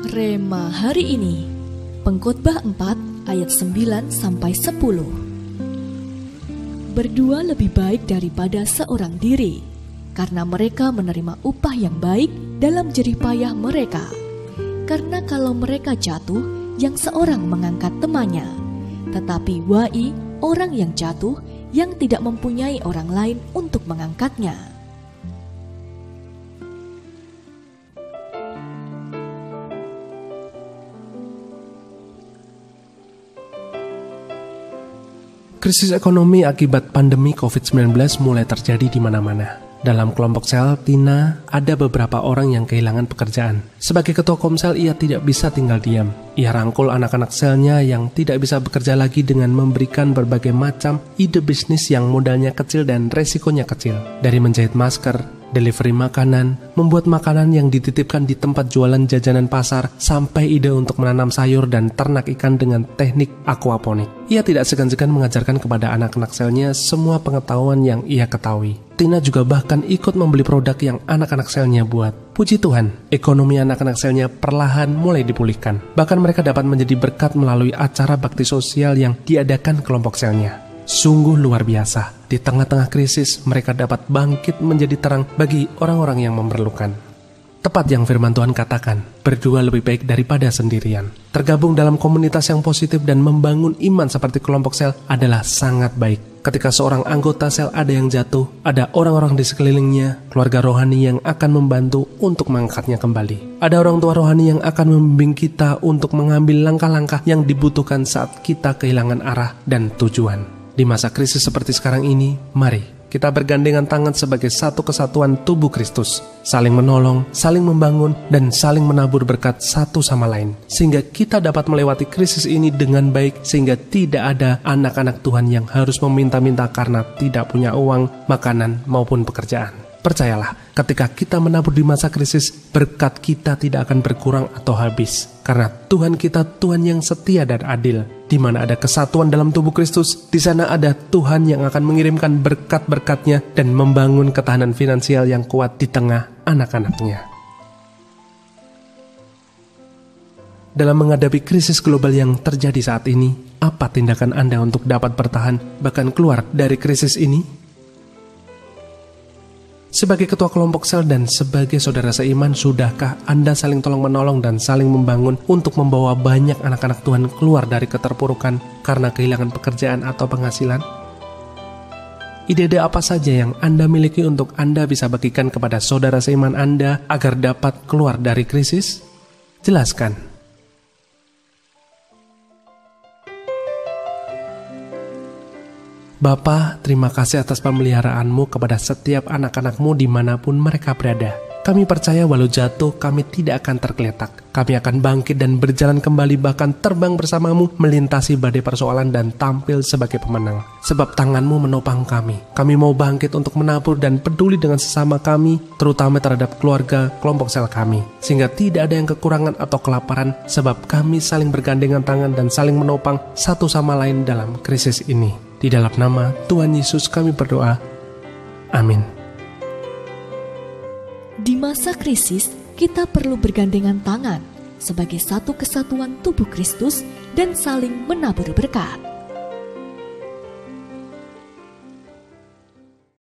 Rema hari ini, Pengkhotbah 4 ayat 9-10. Berdua lebih baik daripada seorang diri, karena mereka menerima upah yang baik dalam jerih payah mereka. Karena kalau mereka jatuh, yang seorang mengangkat temannya, tetapi wai orang yang jatuh yang tidak mempunyai orang lain untuk mengangkatnya. Krisis ekonomi akibat pandemi COVID-19 mulai terjadi di mana-mana. Dalam kelompok sel Tina, ada beberapa orang yang kehilangan pekerjaan. Sebagai ketua komsel, ia tidak bisa tinggal diam. Ia rangkul anak-anak selnya yang tidak bisa bekerja lagi dengan memberikan berbagai macam ide bisnis yang modalnya kecil dan resikonya kecil. Dari menjahit masker, delivery makanan, membuat makanan yang dititipkan di tempat jualan jajanan pasar, sampai ide untuk menanam sayur dan ternak ikan dengan teknik aquaponik. Ia tidak segan-segan mengajarkan kepada anak-anak selnya semua pengetahuan yang ia ketahui. Tina juga bahkan ikut membeli produk yang anak-anak selnya buat. Puji Tuhan, ekonomi anak-anak selnya perlahan mulai dipulihkan. Bahkan mereka dapat menjadi berkat melalui acara bakti sosial yang diadakan kelompok selnya. Sungguh luar biasa. Di tengah-tengah krisis, mereka dapat bangkit menjadi terang bagi orang-orang yang memerlukan. Tepat yang firman Tuhan katakan, berdua lebih baik daripada sendirian. Tergabung dalam komunitas yang positif dan membangun iman seperti kelompok sel adalah sangat baik. Ketika seorang anggota sel ada yang jatuh, ada orang-orang di sekelilingnya, keluarga rohani yang akan membantu untuk mengangkatnya kembali. Ada orang tua rohani yang akan membimbing kita untuk mengambil langkah-langkah yang dibutuhkan saat kita kehilangan arah dan tujuan. Di masa krisis seperti sekarang ini, mari kita bergandengan tangan sebagai satu kesatuan tubuh Kristus, saling menolong, saling membangun, dan saling menabur berkat satu sama lain, sehingga kita dapat melewati krisis ini dengan baik, sehingga tidak ada anak-anak Tuhan yang harus meminta-minta karena tidak punya uang, makanan, maupun pekerjaan. Percayalah, ketika kita menabur di masa krisis, berkat kita tidak akan berkurang atau habis. Karena Tuhan kita Tuhan yang setia dan adil. Di mana ada kesatuan dalam tubuh Kristus, di sana ada Tuhan yang akan mengirimkan berkat-berkatnya dan membangun ketahanan finansial yang kuat di tengah anak-anaknya. Dalam menghadapi krisis global yang terjadi saat ini, apa tindakan Anda untuk dapat bertahan, bahkan keluar dari krisis ini? Sebagai ketua kelompok sel dan sebagai saudara seiman, sudahkah Anda saling tolong-menolong dan saling membangun untuk membawa banyak anak-anak Tuhan keluar dari keterpurukan karena kehilangan pekerjaan atau penghasilan? Ide-ide apa saja yang Anda miliki untuk Anda bisa bagikan kepada saudara seiman Anda agar dapat keluar dari krisis? Jelaskan. Bapa, terima kasih atas pemeliharaan-Mu kepada setiap anak-anak-Mu dimanapun mereka berada. Kami percaya walau jatuh, kami tidak akan tergeletak. Kami akan bangkit dan berjalan kembali, bahkan terbang bersama-Mu, melintasi badai persoalan dan tampil sebagai pemenang. Sebab tangan-Mu menopang kami. Kami mau bangkit untuk menabur dan peduli dengan sesama kami, terutama terhadap keluarga, kelompok sel kami. Sehingga tidak ada yang kekurangan atau kelaparan, sebab kami saling bergandengan tangan dan saling menopang satu sama lain dalam krisis ini. Di dalam nama Tuhan Yesus kami berdoa. Amin. Di masa krisis, kita perlu bergandengan tangan sebagai satu kesatuan tubuh Kristus dan saling menabur berkat.